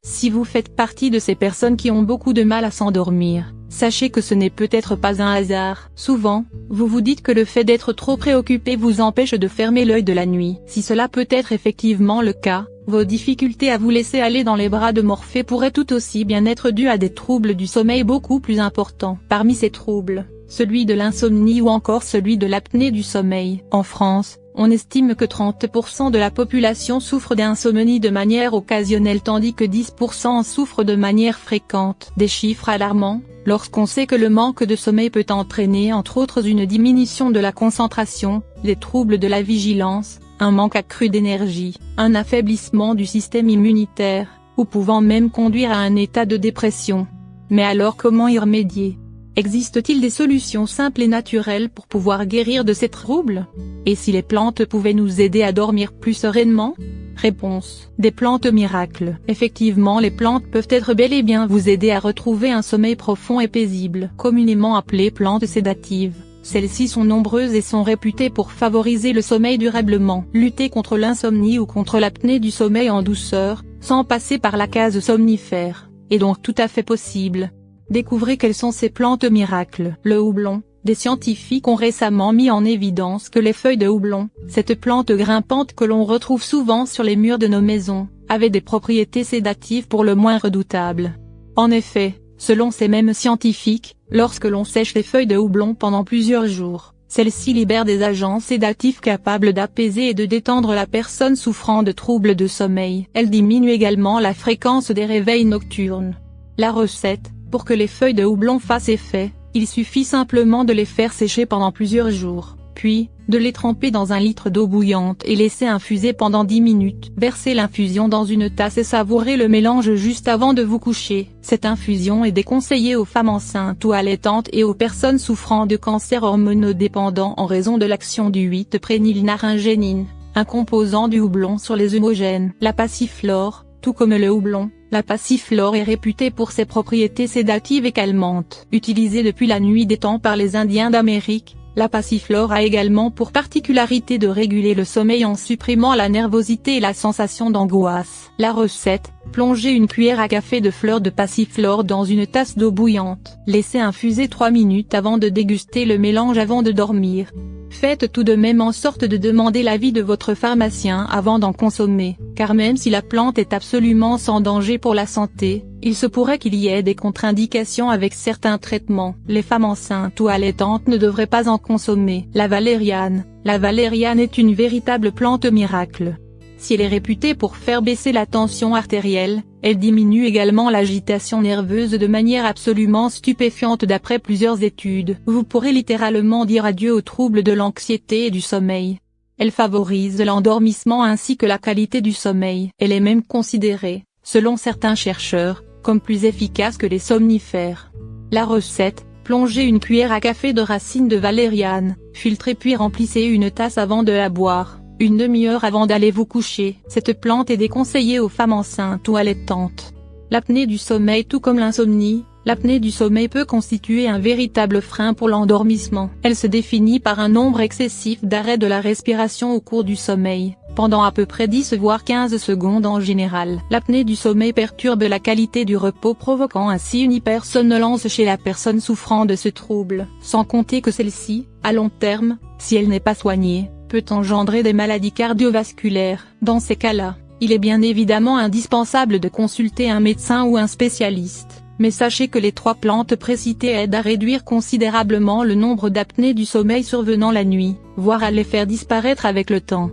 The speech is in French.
Si vous faites partie de ces personnes qui ont beaucoup de mal à s'endormir, sachez que ce n'est peut-être pas un hasard. Souvent, vous vous dites que le fait d'être trop préoccupé vous empêche de fermer l'œil de la nuit. Si cela peut être effectivement le cas, vos difficultés à vous laisser aller dans les bras de Morphée pourraient tout aussi bien être dues à des troubles du sommeil beaucoup plus importants. Parmi ces troubles, celui de l'insomnie ou encore celui de l'apnée du sommeil. En France, on estime que 30% de la population souffre d'insomnie de manière occasionnelle tandis que 10% en souffrent de manière fréquente. Des chiffres alarmants, lorsqu'on sait que le manque de sommeil peut entraîner entre autres une diminution de la concentration, des troubles de la vigilance, un manque accru d'énergie, un affaiblissement du système immunitaire, ou pouvant même conduire à un état de dépression. Mais alors comment y remédier ? Existe-t-il des solutions simples et naturelles pour pouvoir guérir de ces troubles? Et si les plantes pouvaient nous aider à dormir plus sereinement? Réponse: des plantes miracles. Effectivement, les plantes peuvent être bel et bien vous aider à retrouver un sommeil profond et paisible. Communément appelées plantes sédatives, celles-ci sont nombreuses et sont réputées pour favoriser le sommeil durablement. Lutter contre l'insomnie ou contre l'apnée du sommeil en douceur, sans passer par la case somnifère, est donc tout à fait possible. Découvrez quelles sont ces plantes miracles. Le houblon. Des scientifiques ont récemment mis en évidence que les feuilles de houblon, cette plante grimpante que l'on retrouve souvent sur les murs de nos maisons, avaient des propriétés sédatives pour le moins redoutables. En effet, selon ces mêmes scientifiques, lorsque l'on sèche les feuilles de houblon pendant plusieurs jours, celles-ci libèrent des agents sédatifs capables d'apaiser et de détendre la personne souffrant de troubles de sommeil. Elles diminuent également la fréquence des réveils nocturnes. La recette: pour que les feuilles de houblon fassent effet, il suffit simplement de les faire sécher pendant plusieurs jours, puis, de les tremper dans 1 litre d'eau bouillante et laisser infuser pendant 10 minutes. Versez l'infusion dans une tasse et savourez le mélange juste avant de vous coucher. Cette infusion est déconseillée aux femmes enceintes ou allaitantes et aux personnes souffrant de cancer hormonodépendant en raison de l'action du 8-phénylnaringénine, un composant du houblon sur les œstrogènes. La passiflore, tout comme le houblon, la passiflore est réputée pour ses propriétés sédatives et calmantes. Utilisée depuis la nuit des temps par les Indiens d'Amérique, la passiflore a également pour particularité de réguler le sommeil en supprimant la nervosité et la sensation d'angoisse. La recette: plongez 1 cuillère à café de fleurs de passiflore dans une tasse d'eau bouillante. Laissez infuser 3 minutes avant de déguster le mélange avant de dormir. Faites tout de même en sorte de demander l'avis de votre pharmacien avant d'en consommer, car même si la plante est absolument sans danger pour la santé, il se pourrait qu'il y ait des contre-indications avec certains traitements. Les femmes enceintes ou allaitantes ne devraient pas en consommer. La valériane. La valériane est une véritable plante miracle. Si elle est réputée pour faire baisser la tension artérielle, elle diminue également l'agitation nerveuse de manière absolument stupéfiante d'après plusieurs études. Vous pourrez littéralement dire adieu aux troubles de l'anxiété et du sommeil. Elle favorise l'endormissement ainsi que la qualité du sommeil. Elle est même considérée, selon certains chercheurs, comme plus efficace que les somnifères. La recette: plongez 1 cuillère à café de racines de valériane, filtrez puis remplissez une tasse avant de la boire, 1 demi-heure avant d'aller vous coucher. Cette plante est déconseillée aux femmes enceintes ou allaitantes. L'apnée du sommeil. Tout comme l'insomnie, l'apnée du sommeil peut constituer un véritable frein pour l'endormissement. Elle se définit par un nombre excessif d'arrêts de la respiration au cours du sommeil, pendant à peu près 10 voire 15 secondes en général. L'apnée du sommeil perturbe la qualité du repos, provoquant ainsi une hypersomnolence chez la personne souffrant de ce trouble. Sans compter que celle-ci, à long terme, si elle n'est pas soignée, peut engendrer des maladies cardiovasculaires. Dans ces cas-là, il est bien évidemment indispensable de consulter un médecin ou un spécialiste. Mais sachez que les 3 plantes précitées aident à réduire considérablement le nombre d'apnées du sommeil survenant la nuit, voire à les faire disparaître avec le temps.